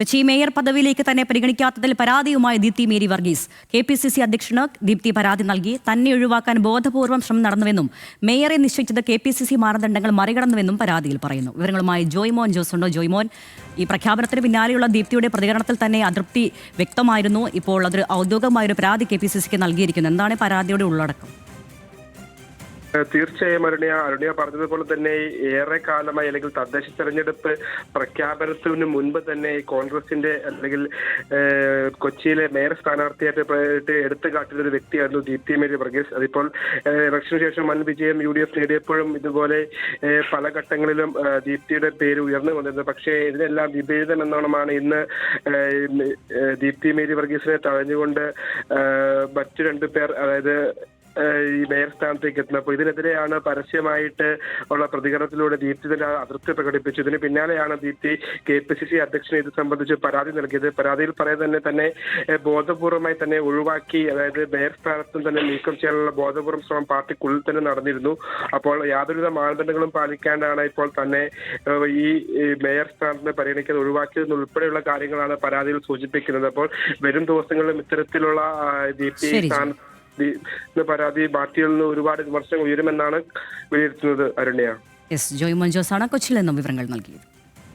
Kochi mayor പദവിയിലേക്ക് തന്നെ പരിഗണിക്കാത്തതിൽ പരാതിയുമായി ദീപ്തി മേരി വർഗീസ്. KPCC അധ്യക്ഷന് ദീപ്തി പരാതി നൽകി. തന്നെ ഒഴിവാക്കാൻ ബോധപൂർവം ശ്രമം നടന്നുവെന്നും മേയറെ നിശ്ചയിച്ചത് KPCC മാനദണ്ഡങ്ങൾ മറികടന്നുവെന്നും പരാതിയിൽ പറയുന്നു. വിവരങ്ങളുമായി ജോയ്മോൻ ജോസ് ഉണ്ട്. ജോയ്മോൻ, ഈ പ്രഖ്യാപനത്തിന് പിന്നാലെയുള്ള ദീപ്തിയുടെ പ്രതികരണത്തിൽ തന്നെ അതൃപ്തി വ്യക്തമായിരുന്നു. ഇപ്പോൾ അതൊരു ഔദ്യോഗികമായൊരു പരാതി KPCCക്ക് നൽകിയിരിക്കുന്നു. എന്താണ് പരാതിയുടെ ഉള്ളടക്കം? തീർച്ചയായും അരുണിയ പറഞ്ഞതുപോലെ തന്നെ ഏറെ കാലമായി അല്ലെങ്കിൽ തദ്ദേശ തെരഞ്ഞെടുപ്പ് പ്രഖ്യാപനത്തിന് മുൻപ് തന്നെ കോൺഗ്രസിന്റെ അല്ലെങ്കിൽ കൊച്ചിയിലെ മേയർ സ്ഥാനാർത്ഥിയായിട്ട് എടുത്തു കാട്ടുന്ന ഒരു വ്യക്തിയായിരുന്നു ദീപ്തി മേരി വർഗീസ്. അതിപ്പോൾ ഇലക്ഷന് ശേഷം വൻ വിജയം UDF നേടിയപ്പോഴും ഇതുപോലെ പല ഘട്ടങ്ങളിലും ദീപ്തിയുടെ പേര് ഉയർന്നു വന്നിരുന്നു. പക്ഷേ ഇതിനെല്ലാം വിപരീതം എന്നോണമാണ് ഇന്ന് ദീപ്തി മേരി വർഗീസിനെ തഴഞ്ഞുകൊണ്ട് മറ്റു രണ്ടു പേർ, അതായത് ഈ മേയർ സ്ഥാനത്തേക്ക് എത്തുന്നത്. അപ്പോൾ ഇതിനെതിരെയാണ് പരസ്യമായിട്ട് ഉള്ള പ്രതികരണത്തിലൂടെ ദീപ്തി തന്നെ അതൃപ്തി പ്രകടിപ്പിച്ചു. ഇതിന് പിന്നാലെയാണ് ദീപ്തി KPCC അധ്യക്ഷന് ഇത് സംബന്ധിച്ച് പരാതി നൽകിയത്. പരാതിയിൽ പറയുന്നത് തന്നെ ബോധപൂർവമായി തന്നെ ഒഴിവാക്കി, അതായത് മേയർ സ്ഥാനത്തും തന്നെ നീക്കം ചെയ്യാനുള്ള ബോധപൂർവ്വം ശ്രമം പാർട്ടിക്കുള്ളിൽ തന്നെ നടന്നിരുന്നു. അപ്പോൾ യാതൊരുവിധ മാനദണ്ഡങ്ങളും പാലിക്കാണ്ടാണ് ഇപ്പോൾ തന്നെ ഈ മേയർ സ്ഥാനത്ത് പരിഗണിക്കാതെ ഒഴിവാക്കിയതെന്നുൾപ്പെടെയുള്ള കാര്യങ്ങളാണ് പരാതിയിൽ സൂചിപ്പിക്കുന്നത്. അപ്പോൾ വരും ദിവസങ്ങളിലും ഇത്തരത്തിലുള്ള ദീപ്തി സ്ഥാനത്ത് പരാതി പാർട്ടിയിൽ നിന്ന് ഒരുപാട് വിമർശനം ഉയരുമെന്നാണ് വിലയിരുത്തുന്നത്. അരുണ്യ. ജോയ്മോൻ ജോസാണ് കൊച്ചിയിൽ നിന്നും വിവരങ്ങൾ നൽകിയത്.